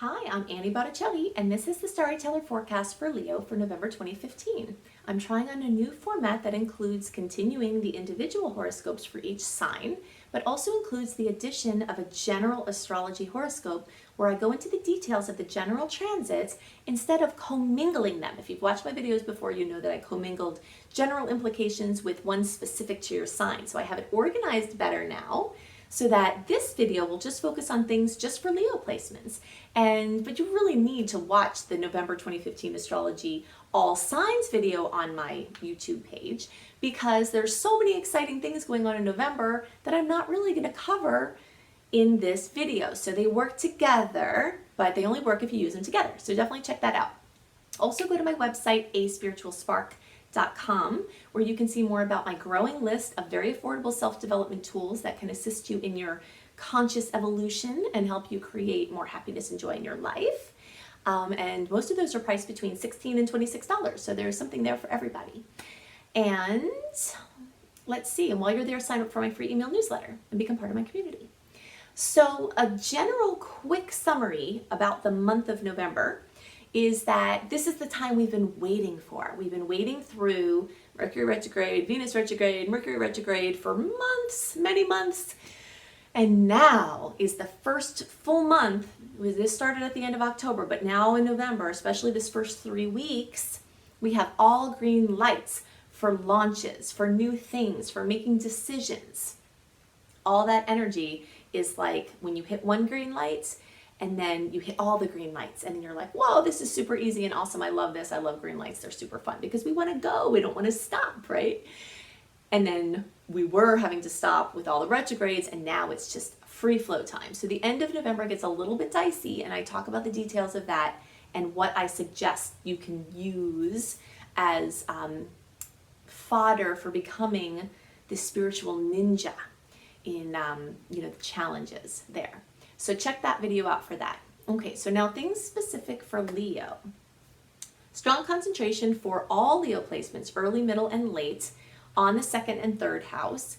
Hi, I'm Annie Botticelli, and this is the Storyteller Forecast for Leo for November 2015. I'm trying on a new format that includes continuing the individual horoscopes for each sign, but also includes the addition of a general astrology horoscope where I go into the details of the general transits instead of commingling them. If you've watched my videos before, you know that I commingled general implications with one specific to your sign. So I have it organized better now, so that this video will just focus on things just for Leo placements. But you really need to watch the November 2015 Astrology All Signs video on my YouTube page because there's so many exciting things going on in November that I'm not really going to cover in this video. So they work together, but they only work if you use them together. So definitely check that out. Also go to my website, aspiritualspark.com, where you can see more about my growing list of very affordable self-development tools that can assist you in your conscious evolution and help you create more happiness and joy in your life. And most of those are priced between $16 and $26, so there's something there for everybody. And let's see, and while you're there, sign up for my free email newsletter and become part of my community. So a general quick summary about the month of November is that this is the time we've been waiting for. We've been waiting through Mercury retrograde, Venus retrograde, Mercury retrograde for months, many months. And now is the first full month. This started at the end of October, but now in November, especially this first 3 weeks, we have all green lights for launches, for new things, for making decisions. All that energy is like when you hit one green light, and then you hit all the green lights and then you're like, whoa, this is super easy and awesome. I love this. I love green lights. They're super fun because we want to go. We don't want to stop, right? And then we were having to stop with all the retrogrades and now it's just free flow time. So the end of November gets a little bit dicey and I talk about the details of that and what I suggest you can use as fodder for becoming the spiritual ninja in the challenges there. So check that video out for that. Okay, so now things specific for Leo. Strong concentration for all Leo placements, early, middle, and late, on the second and third house.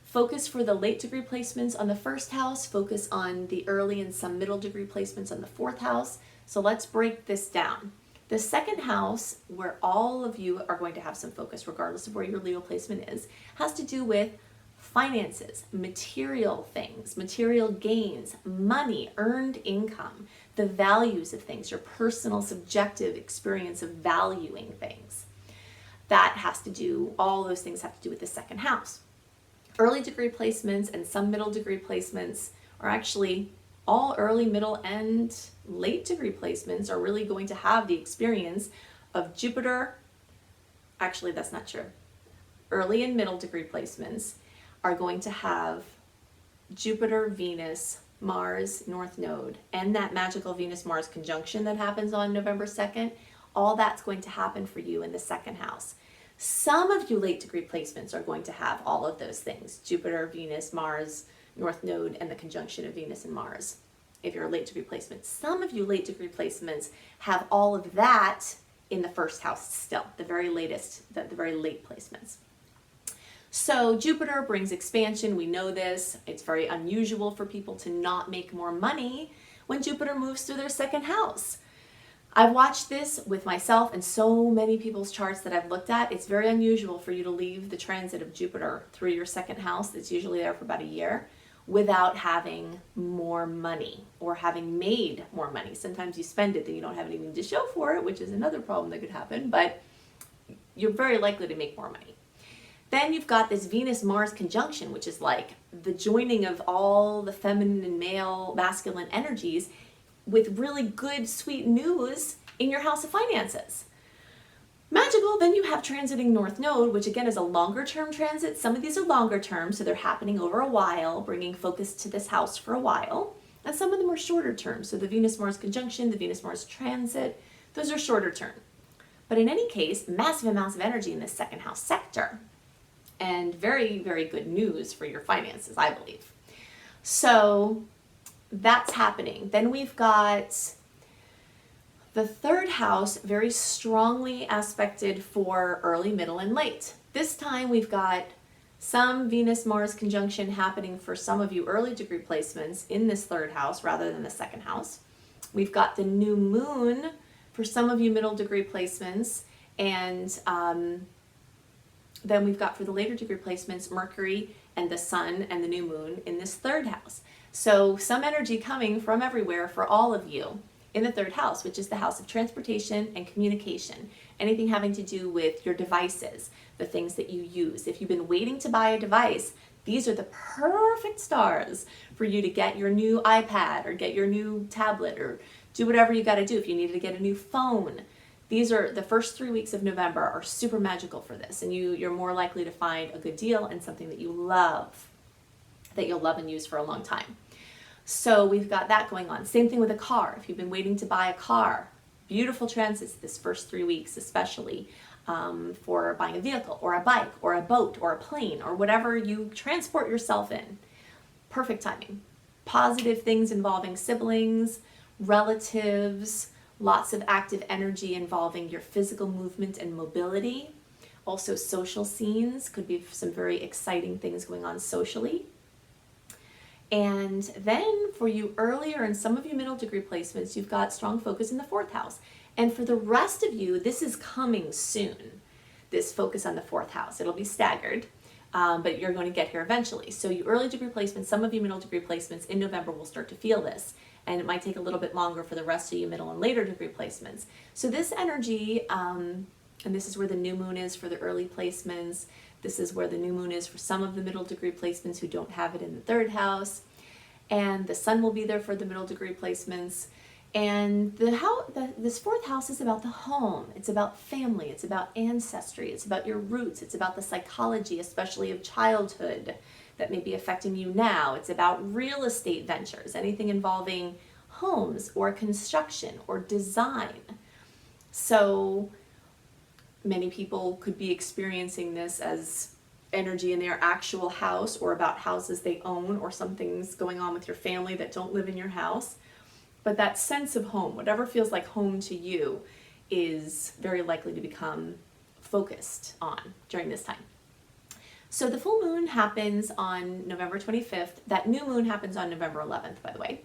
Focus for the late degree placements on the first house. Focus on the early and some middle degree placements on the fourth house. So let's break this down. The second house, where all of you are going to have some focus, regardless of where your Leo placement is, has to do with finances, material things, material gains, money, earned income, the values of things, your personal subjective experience of valuing things. That has to do, all those things have to do with the second house. Early degree placements and some middle degree placements are actually all early, middle, and late degree placements are really going to have the experience of Jupiter. Actually, that's not true. Early and middle degree placements are going to have Jupiter, Venus, Mars, North Node, and that magical Venus-Mars conjunction that happens on November 2nd. All that's going to happen for you in the second house. Some of you late degree placements are going to have all of those things: Jupiter, Venus, Mars, North Node, and the conjunction of Venus and Mars, if you're a late degree placement. Some of you late degree placements have all of that in the first house still, the very latest, the very late placements. So Jupiter brings expansion. We know this. It's very unusual for people to not make more money when Jupiter moves through their second house. I've watched this with myself and so many people's charts that I've looked at. It's very unusual for you to leave the transit of Jupiter through your second house, that's usually there for about a year, without having more money or having made more money. Sometimes you spend it, then you don't have anything to show for it, which is another problem that could happen, but you're very likely to make more money. Then you've got this Venus-Mars conjunction, which is like the joining of all the feminine and male, masculine energies with really good, sweet news in your house of finances. Magical. Then you have transiting North Node, which again is a longer term transit. Some of these are longer term, so they're happening over a while, bringing focus to this house for a while. And some of them are shorter term. So the Venus-Mars conjunction, the Venus-Mars transit, those are shorter term. But in any case, massive amounts of energy in this second house sector. And very, very good news for your finances, I believe. So that's happening. Then we've got the third house very strongly aspected for early, middle, and late. This time we've got some Venus-Mars conjunction happening for some of you early degree placements in this third house rather than the second house. We've got the new moon for some of you middle degree placements, and then we've got for the later degree placements, Mercury and the sun and the new moon in this third house. So some energy coming from everywhere for all of you in the third house, which is the house of transportation and communication. Anything having to do with your devices, the things that you use. If you've been waiting to buy a device, these are the perfect stars for you to get your new iPad or get your new tablet or do whatever you got to do. If you needed to get a new phone, these are the first 3 weeks of November are super magical for this, and you're more likely to find a good deal and something that you love, that you'll love and use for a long time. So we've got that going on. Same thing with a car. If you've been waiting to buy a car, beautiful transits this first 3 weeks, especially for buying a vehicle or a bike or a boat or a plane or whatever you transport yourself in. Perfect timing. Positive things involving siblings, relatives, lots of active energy involving your physical movement and mobility. Also social scenes, could be some very exciting things going on socially. And then for you earlier and some of you middle degree placements, you've got strong focus in the fourth house. And for the rest of you, this is coming soon, this focus on the fourth house. It'll be staggered, but you're going to get here eventually. So you early degree placements, some of you middle degree placements in November will start to feel this. And it might take a little bit longer for the rest of you middle and later degree placements. So this energy, and this is where the new moon is for the early placements. This is where the new moon is for some of the middle degree placements who don't have it in the third house. And the sun will be there for the middle degree placements. And this fourth house is about the home. It's about family. It's about ancestry. It's about your roots. It's about the psychology, especially of childhood, that may be affecting you now. It's about real estate ventures, anything involving homes or construction or design. So many people could be experiencing this as energy in their actual house or about houses they own or something's going on with your family that don't live in your house. But that sense of home, whatever feels like home to you, is very likely to become focused on during this time. So the full moon happens on November 25th. That new moon happens on November 11th, by the way.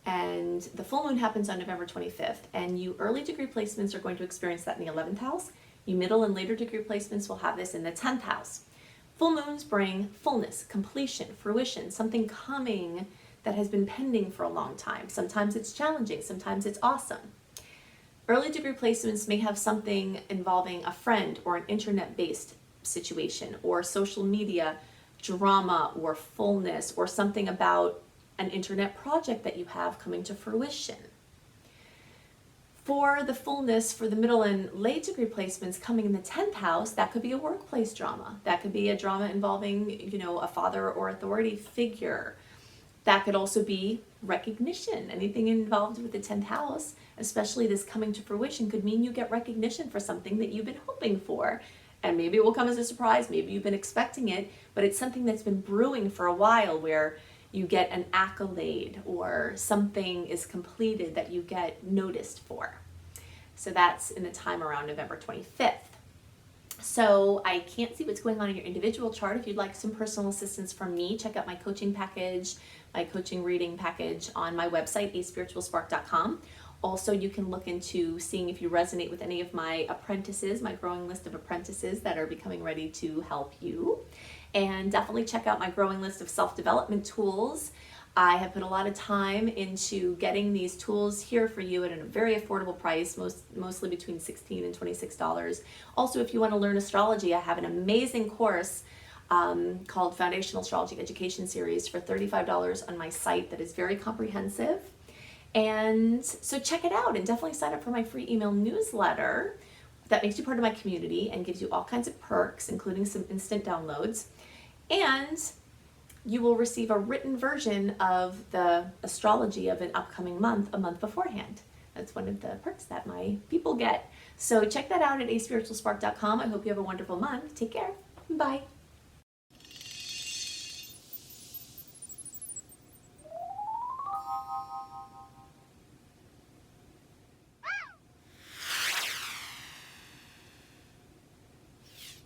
And the full moon happens on November 25th. And you early degree placements are going to experience that in the 11th house. You middle and later degree placements will have this in the 10th house. Full moons bring fullness, completion, fruition, something coming that has been pending for a long time. Sometimes it's challenging, sometimes it's awesome. Early degree placements may have something involving a friend or an internet-based situation or social media drama or fullness or something about an internet project that you have coming to fruition. For the fullness for the middle and late degree placements coming in the 10th house, that could be a workplace drama. That could be a drama involving, a father or authority figure. That could also be recognition. Anything involved with the 10th house, especially this coming to fruition, could mean you get recognition for something that you've been hoping for. And maybe it will come as a surprise, maybe you've been expecting it, but it's something that's been brewing for a while where you get an accolade or something is completed that you get noticed for. So that's in the time around November 25th. So I can't see what's going on in your individual chart. If you'd like some personal assistance from me, check out my coaching package, my coaching reading package on my website, aspiritualspark.com. Also, you can look into seeing if you resonate with any of my apprentices, my growing list of apprentices that are becoming ready to help you. And definitely check out my growing list of self-development tools. I have put a lot of time into getting these tools here for you at a very affordable price, mostly between $16 and $26. Also, if you want to learn astrology, I have an amazing course called Foundational Astrology Education Series for $35 on my site that is very comprehensive. And so check it out and definitely sign up for my free email newsletter that makes you part of my community and gives you all kinds of perks, including some instant downloads. And you will receive a written version of the astrology of an upcoming month a month beforehand. That's one of the perks that my people get. So check that out at aspiritualspark.com. I hope you have a wonderful month. Take care. Bye.